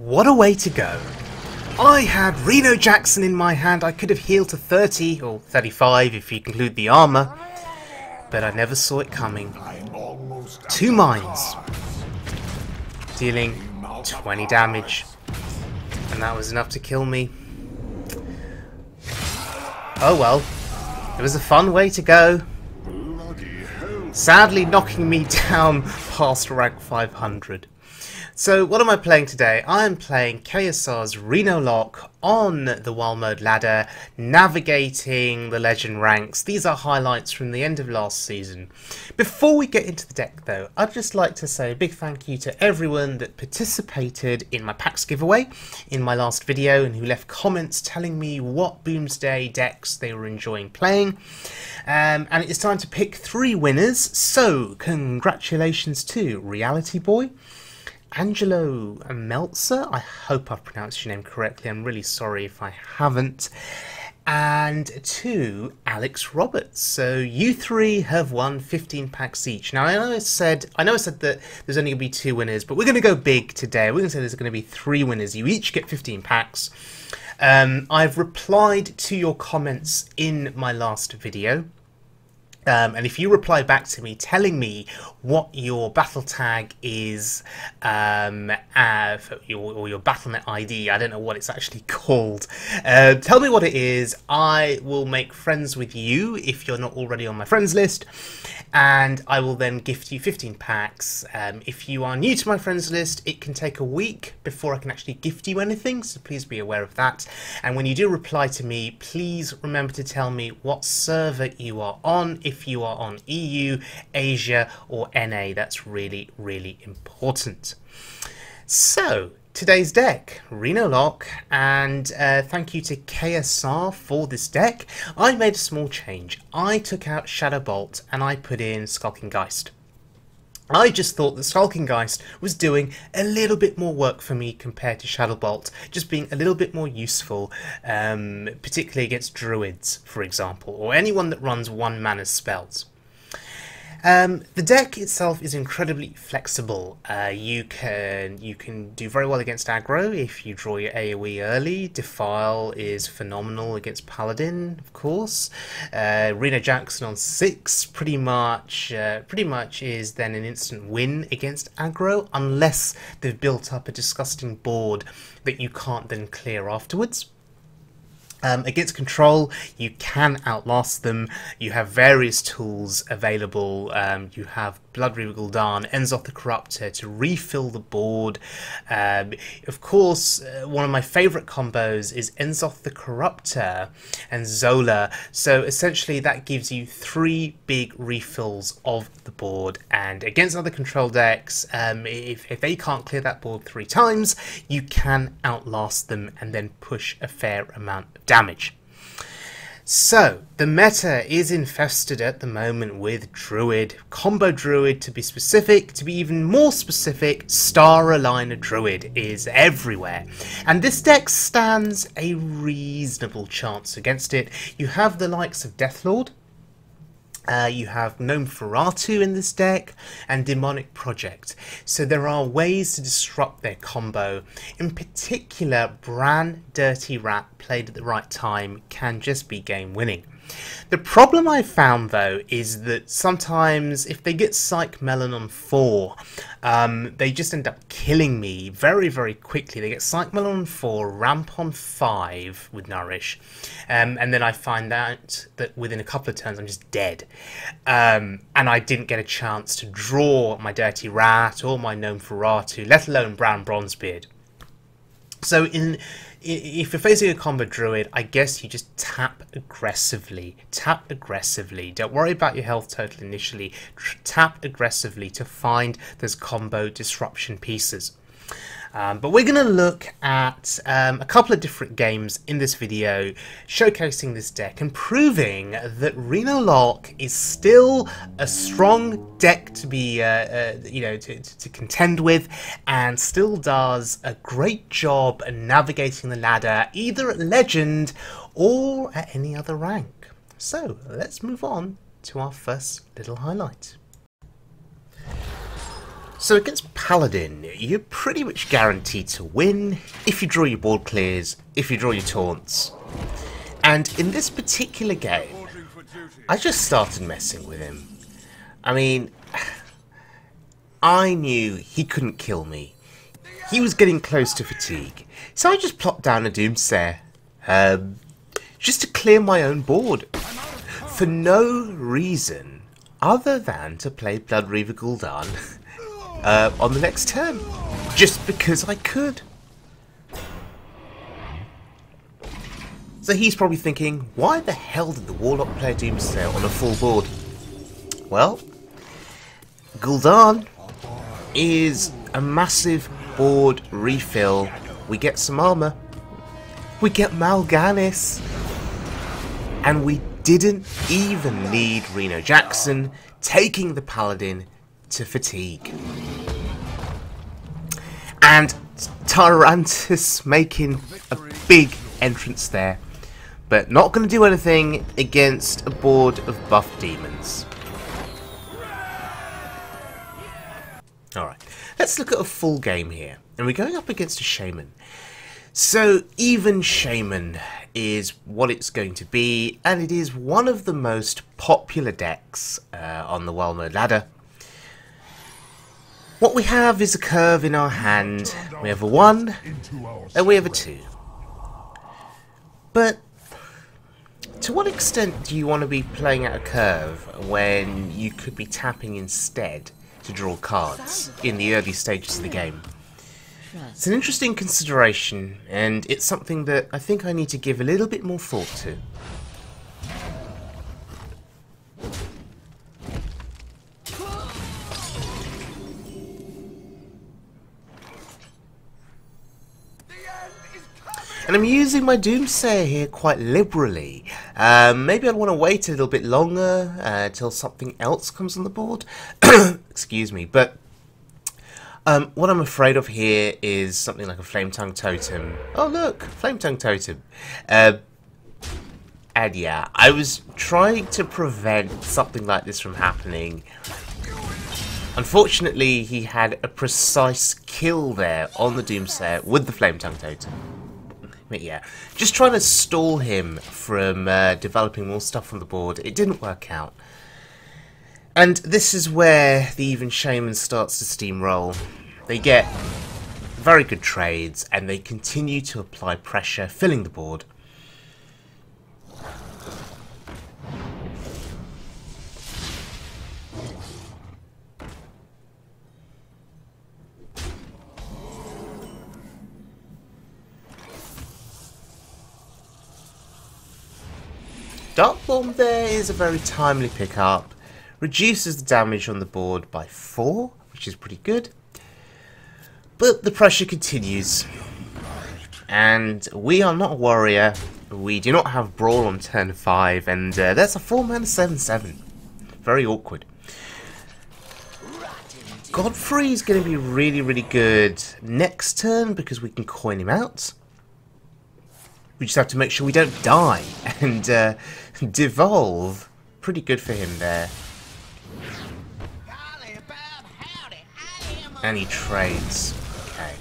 What a way to go. I had Reno Jackson in my hand. I could have healed to 30, or 35 if you include the armor, but I never saw it coming. 2 mines, dealing 20 damage, and that was enough to kill me. Oh well, it was a fun way to go. Sadly knocking me down past rank 500. So what am I playing today? I am playing KSR's Renolock on the Wild Mode ladder, navigating the legend ranks. These are highlights from the end of last season. Before we get into the deck though, I'd just like to say a big thank you to everyone that participated in my packs giveaway in my last video and who left comments telling me what Boomsday decks they were enjoying playing. And it's time to pick 3 winners, so congratulations to Reality Boy, Angelo Meltzer, I hope I've pronounced your name correctly, I'm really sorry if I haven't, and to Alex Roberts. So you 3 have won 15 packs each. Now I know I said that there's only going to be 2 winners, but we're going to go big today. We're going to say there's going to be 3 winners. You each get 15 packs. I've replied to your comments in my last video. And if you reply back to me telling me what your battle tag is, or your BattleNet ID, I don't know what it's actually called, tell me what it is. I will make friends with you if you're not already on my friends list, and I will then gift you 15 packs. If you are new to my friends list, it can take a week before I can actually gift you anything, so please be aware of that. And when you do reply to me, please remember to tell me what server you are on. If you are on EU, Asia or NA, that's really, really important. So today's deck, Renolock, and thank you to KSR for this deck. I made a small change. I took out Shadowbolt and I put in Skulking Geist. I just thought that Skulking Geist was doing a little bit more work for me compared to Shadowbolt, just being a little bit more useful, particularly against Druids, for example, or anyone that runs 1-mana spells. The deck itself is incredibly flexible. You can do very well against aggro if you draw your AoE early. Defile is phenomenal against Paladin, of course. Reno Jackson on 6 pretty much is then an instant win against aggro, unless they've built up a disgusting board that you can't then clear afterwards. Against control, you can outlast them. You have various tools available. You have Bloodreaver Gul'dan, Enzoth the Corruptor to refill the board. Of course, one of my favourite combos is Enzoth the Corruptor and Zola. So essentially that gives you 3 big refills of the board. And against other control decks, if they can't clear that board 3 times, you can outlast them and then push a fair amount of damage. So, the meta is infested at the moment with Druid. Combo Druid to be specific, to be even more specific, Star Aligner Druid is everywhere. And this deck stands a reasonable chance against it. You have the likes of Deathlord. You have Gnome Feratu in this deck, and Demonic Project. So there are ways to disrupt their combo. In particular, Bran Dirty Rat played at the right time can just be game winning. The problem I found though is that sometimes if they get Psych Melon on 4, they just end up killing me very, very quickly. They get Psych Melon on 4, Ramp on 5 with Nourish, and then I find out that within a couple of turns I'm just dead. And I didn't get a chance to draw my Dirty Rat or my Gnome Feratu, let alone Brown Bronzebeard. So if you're facing a combo Druid, I guess you just tap aggressively. Tap aggressively. Don't worry about your health total initially. Tap aggressively to find those combo disruption pieces. But we're going to look at a couple of different games in this video showcasing this deck and proving that Renolock is still a strong deck to be, to contend with, and still does a great job at navigating the ladder either at Legend or at any other rank. So let's move on to our first little highlight. So against Paladin, you're pretty much guaranteed to win if you draw your board clears, if you draw your taunts. And in this particular game, I just started messing with him. I mean, I knew he couldn't kill me. He was getting close to fatigue, so I just plopped down a Doomsayer, just to clear my own board, for no reason other than to play Bloodreaver Gul'dan on the next turn, just because I could. So he's probably thinking, why the hell did the Warlock play Doomsayer on a full board? Well, Gul'dan is a massive board refill. We get some armor, we get Mal'Ganis, and we didn't even need Reno Jackson taking the Paladin to fatigue. And Tyrantus making a big entrance there, but not going to do anything against a board of buff demons. Alright, let's look at a full game here. And we're going up against a Shaman. So, even Shaman is what it's going to be, and it is one of the most popular decks on the Wild Mode ladder. What we have is a curve in our hand. We have a 1, and we have a 2. But to what extent do you want to be playing out a curve when you could be tapping instead to draw cards in the early stages of the game? It's an interesting consideration, and it's something that I think I need to give a little bit more thought to. And I'm using my Doomsayer here quite liberally. Maybe I'd want to wait a little bit longer till something else comes on the board. Excuse me, but what I'm afraid of here is something like a Flame Tongue Totem. Oh look, Flame Tongue Totem. And yeah, I was trying to prevent something like this from happening. Unfortunately, he had a precise kill there on the Doomsayer with the Flame Tongue Totem. But yeah, just trying to stall him from developing more stuff on the board. It didn't work out. And this is where the Even Shaman starts to steamroll. They get very good trades, and they continue to apply pressure, filling the board. Dark Bomb there is a very timely pickup. Reduces the damage on the board by 4, which is pretty good. But the pressure continues. And we are not a warrior. We do not have Brawl on turn 5, and that's a 4-mana 7/7. Very awkward. Godfrey is going to be really, really good next turn because we can coin him out. We just have to make sure we don't die, and devolve. Pretty good for him there. And he trades. Okay.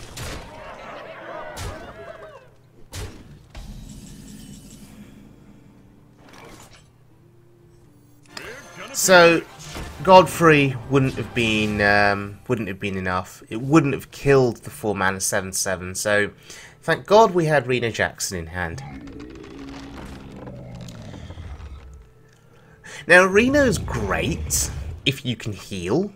So Godfrey wouldn't have been enough. It wouldn't have killed the 4-mana 7/7. So thank God we had Reno Jackson in hand. Now Reno's great if you can heal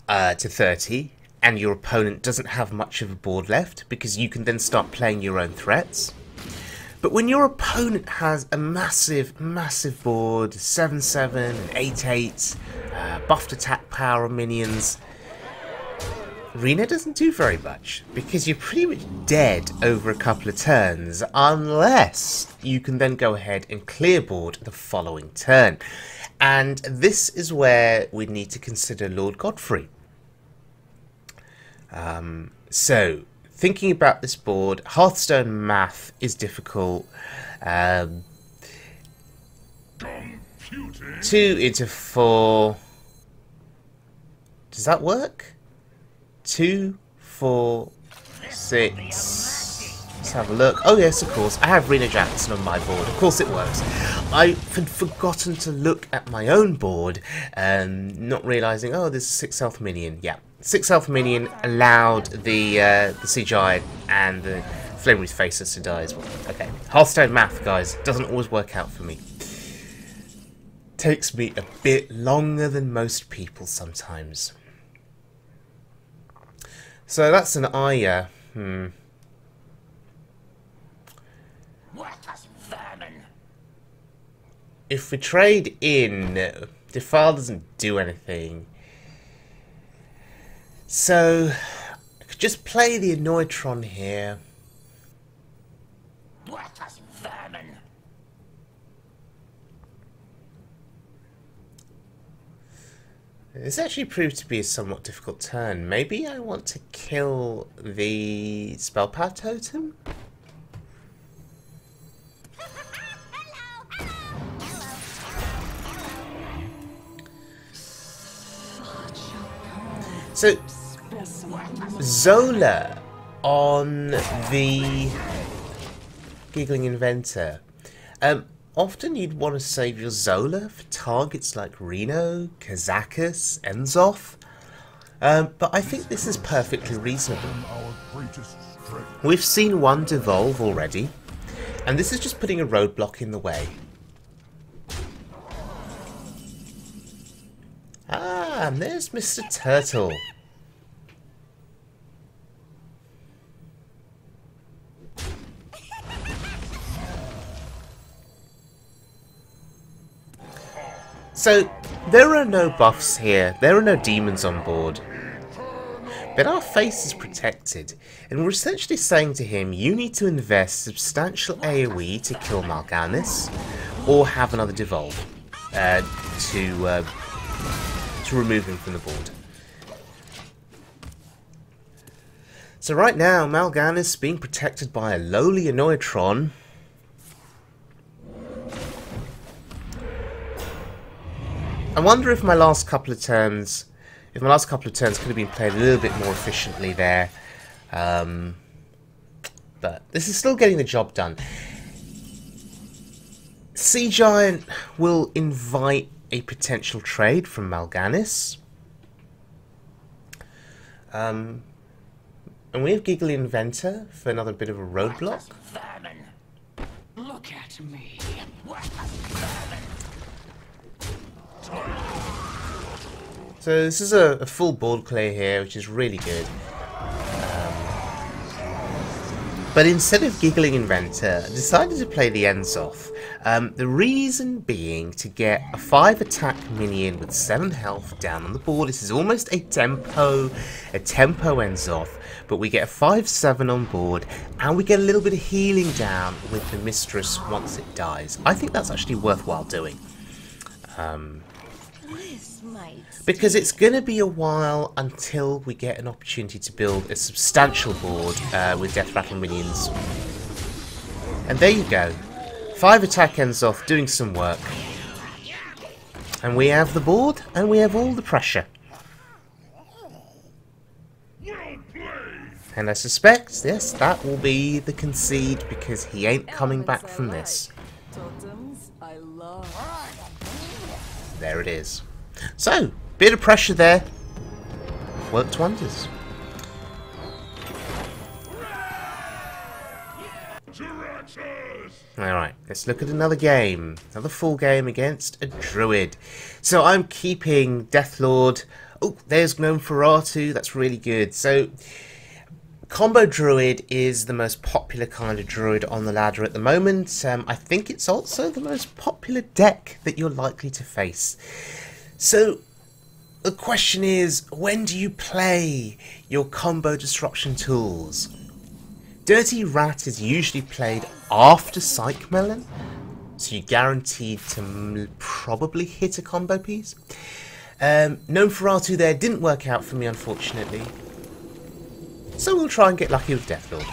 to 30 and your opponent doesn't have much of a board left, because you can then start playing your own threats. But when your opponent has a massive, massive board, 7/7 and 8/8, buffed attack power on minions, Reno doesn't do very much, because you're pretty much dead over a couple of turns, unless you can then go ahead and clear board the following turn. And this is where we need to consider Lord Godfrey. So, thinking about this board, Hearthstone math is difficult. 2 into 4. Does that work? 2, 4, 6. Let's have a look. Oh yes, of course. I have Rena Jackson on my board. Of course it works. I had forgotten to look at my own board, not realising, oh, there's a 6 health minion. Yeah, 6 health minion allowed the Sea Giant and the Flame Wreath Facers to die as well. Okay, Hearthstone math, guys, doesn't always work out for me. Takes me a bit longer than most people sometimes. So that's an Aya. If we trade in, Defile doesn't do anything. So, I could just play the Annoytron here. This actually proved to be a somewhat difficult turn. Maybe I want to kill the Spell Power Totem? So, Zola on the Giggling Inventor. Often you'd want to save your Zola for targets like Reno, Kazakus, Enzoth. But I think this is perfectly reasonable. We've seen one devolve already, and this is just putting a roadblock in the way. Ah, and there's Mr. Turtle. So, there are no buffs here, there are no demons on board. But our face is protected, and we're essentially saying to him, you need to invest substantial AoE to kill Mal'Ganis, or have another devolve to remove him from the board. So right now, Mal'Ganis being protected by a lowly Annoytron. I wonder if my last couple of turns, could have been played a little bit more efficiently there. But this is still getting the job done. Sea Giant will invite a potential trade from Mal'Ganis. And we have Giggly Inventor for another bit of a roadblock. Look at me. So this is a full board clear here, which is really good. But instead of Giggling Inventor, I decided to play the Enzoth. The reason being to get a 5 attack minion with 7 health down on the board. This is almost a tempo Enzoth, but we get a 5/7 on board, and we get a little bit of healing down with the Mistress once it dies. I think that's actually worthwhile doing. Because it's going to be a while until we get an opportunity to build a substantial board with Death Rattle minions. And there you go. 5 attack Enzoth doing some work. And we have the board, and we have all the pressure. And I suspect, yes, that will be the concede, because he ain't coming back from this. There it is. So, bit of pressure there. Worked wonders. Alright, let's look at another game. Another full game against a Druid. So I'm keeping Deathlord. Oh, there's Gnome Ferratu. That's really good. So, Combo Druid is the most popular kind of Druid on the ladder at the moment. I think it's also the most popular deck that you're likely to face. So, the question is, when do you play your combo disruption tools? Dirty Rat is usually played after Psych Melon, so you're guaranteed to probably hit a combo piece. Gnome Ferratu there didn't work out for me, unfortunately. So we'll try and get lucky with Deathlord.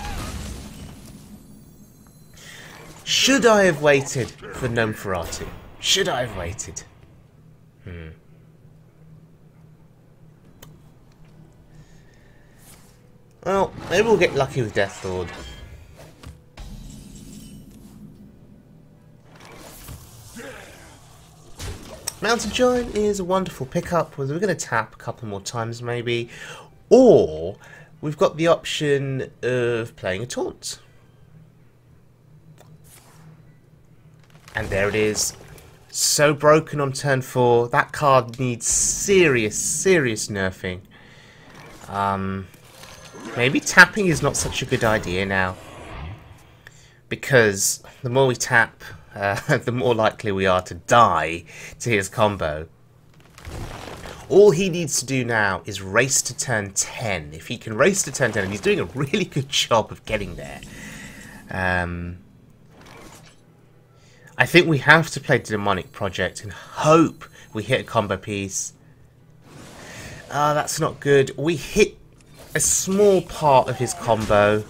Should I have waited for Gnome Ferratu? Should I have waited? Well, maybe we'll get lucky with Deathlord. Mountain Giant is a wonderful pickup. We're going to tap a couple more times maybe. Or we've got the option of playing a taunt. And there it is. So broken on turn 4. That card needs serious nerfing. Maybe tapping is not such a good idea now. Because the more we tap, the more likely we are to die to his combo. All he needs to do now is race to turn 10. If he can race to turn 10, and he's doing a really good job of getting there. I think we have to play the Demonic Project and hope we hit a combo piece. That's not good. We hit a small part of his combo,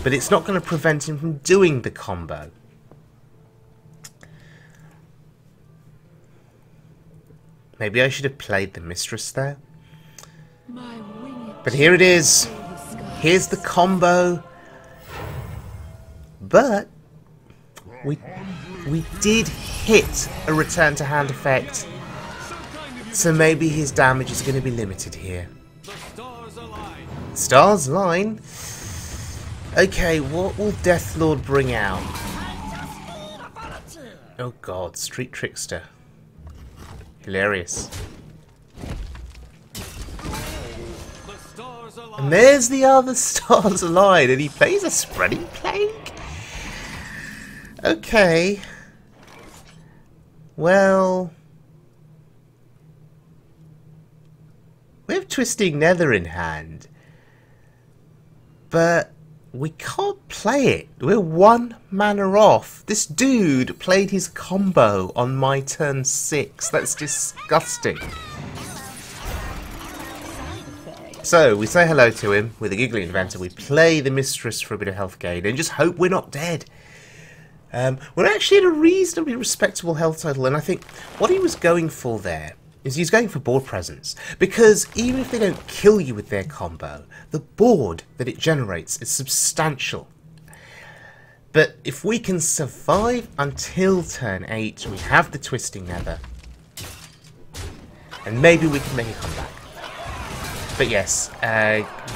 but it's not going to prevent him from doing the combo. Maybe I should have played the Mistress there. But here it is. Here's the combo. But we did hit a return to hand effect. So maybe his damage is going to be limited here. Stars align. Okay, what will Deathlord bring out? Oh god, Street Trickster. Hilarious. And there's the other Stars Align, and he plays a Spreading Plague? Okay. Well, we have Twisting Nether in hand, but we can't play it. We're 1 mana off. This dude played his combo on my turn 6. That's disgusting. So, we say hello to him with a Giggling Inventor. We play the Mistress for a bit of health gain and just hope we're not dead. We're actually at a reasonably respectable health total, and I think what he was going for there is he's going for board presence. Because even if they don't kill you with their combo, the board that it generates is substantial. But if we can survive until turn 8, we have the Twisting Nether. And maybe we can make a comeback. But yes,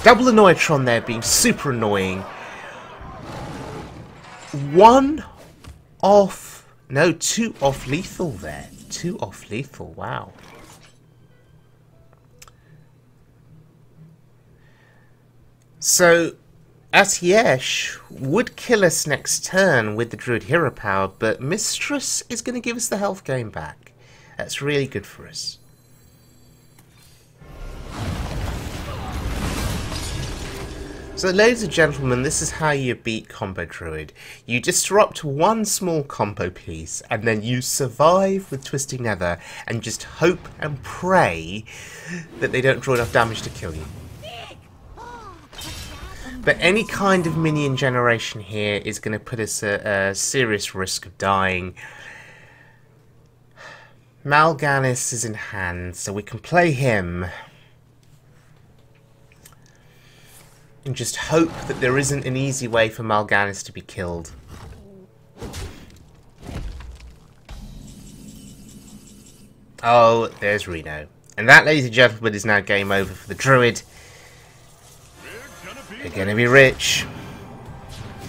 double Annoytron there being super annoying. 1 off, no, 2 off lethal there. 2 off lethal, wow. So, Atiesh would kill us next turn with the Druid Hero Power, but Mistress is going to give us the health gain back. That's really good for us. So, ladies and gentlemen, this is how you beat Combo Druid. You disrupt 1 small combo piece, and then you survive with Twisting Nether, and just hope and pray that they don't draw enough damage to kill you. But any kind of minion generation here is going to put us at a serious risk of dying. Mal'Ganis is in hand, so we can play him. And just hope that there isn't an easy way for Mal'Ganis to be killed. Oh, there's Reno. And that, ladies and gentlemen, is now game over for the Druid. They're gonna be rich.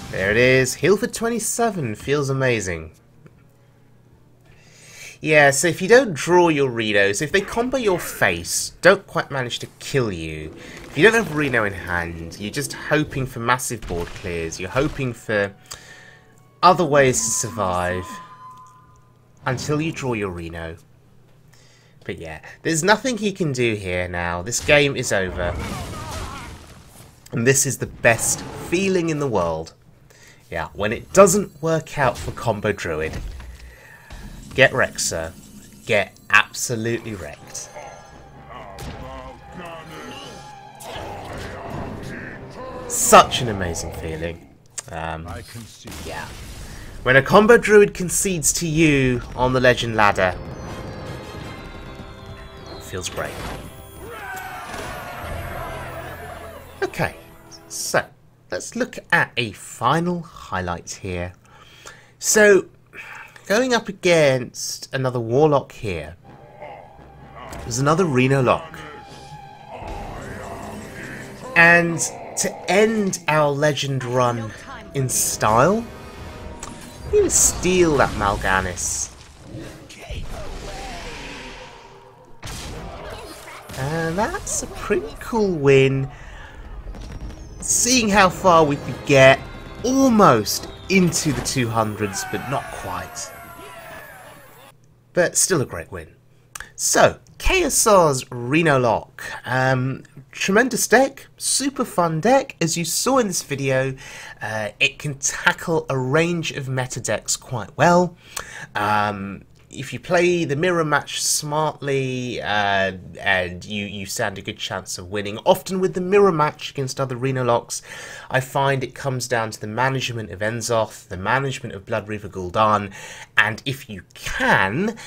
There it is. Heal for 27. Feels amazing. Yeah, so if you don't draw your Renos, if they combo your face, don't quite manage to kill you. If you don't have Reno in hand, you're just hoping for massive board clears. You're hoping for other ways to survive until you draw your Reno. But yeah, there's nothing he can do here now. This game is over. And this is the best feeling in the world. Yeah, when it doesn't work out for Combo Druid, get wrecked, sir. Get absolutely wrecked. Such an amazing feeling. Yeah. When a Combo Druid concedes to you on the Legend ladder, it feels great. Okay. So, let's look at a final highlight here. So, going up against another Warlock here. There's another Renolock. And to end our legend run in style, we will steal that Mal'Ganis. And that's a pretty cool win. Seeing how far we could get, almost into the 200s, but not quite. But still a great win. So, KSR's Renolock. Tremendous deck, super fun deck. As you saw in this video, it can tackle a range of meta decks quite well. If you play the mirror match smartly and you stand a good chance of winning. Often with the mirror match against other Renolocks, I find it comes down to the management of Enzoth, the management of Bloodreaver Gul'dan, and if you can,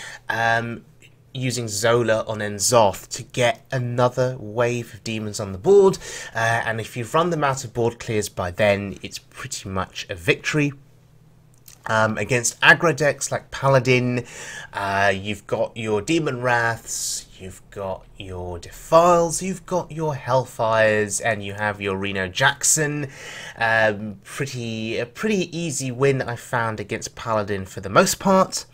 using Zola on Enzoth to get another wave of demons on the board, and if you've run them out of board clears by then, it's pretty much a victory. Against aggro decks like Paladin, you've got your Demon Wraths, you've got your Defiles, you've got your Hellfires, and you have your Reno Jackson. A pretty easy win I found against Paladin for the most part.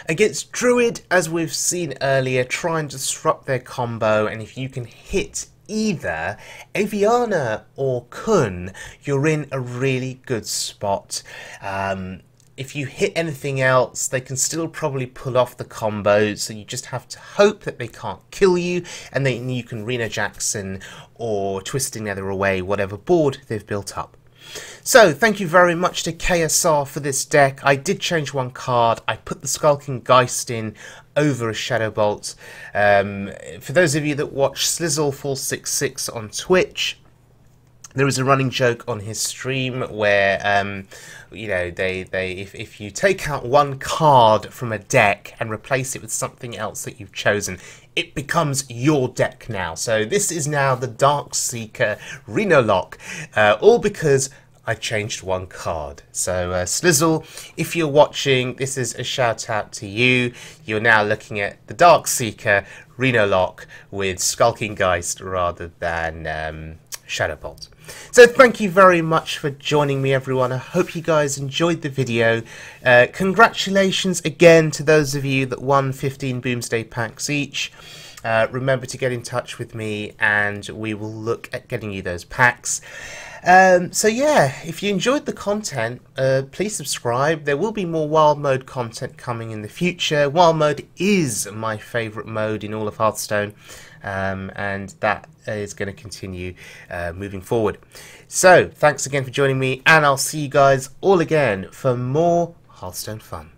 Against Druid, as we've seen earlier, try and disrupt their combo, and if you can hit either Aviana or Kun, you're in a really good spot. If you hit anything else, they can still probably pull off the combo, so you just have to hope that they can't kill you, and then you can Reno Jackson or Twisting Nether away whatever board they've built up. So, thank you very much to KSR for this deck. I did change one card. I put the Skulking Geist in over a Shadow Bolt. For those of you that watch Slizzle466 on Twitch, there is a running joke on his stream where, you know, if you take out one card from a deck and replace it with something else that you've chosen, it becomes your deck now. So this is now the Darkseeker Renolock, all because I changed one card. So Slizzle, if you're watching, this is a shout out to you. You're now looking at the Darkseeker Renolock with Skulking Geist rather than Shadow Bolt. So thank you very much for joining me, everyone. I hope you guys enjoyed the video. Congratulations again to those of you that won 15 Boomsday packs each. Remember to get in touch with me and we will look at getting you those packs. So yeah, if you enjoyed the content, please subscribe. There will be more Wild Mode content coming in the future. Wild Mode is my favourite mode in all of Hearthstone, and that is going to continue moving forward. So thanks again for joining me, and I'll see you guys all again for more Hearthstone fun.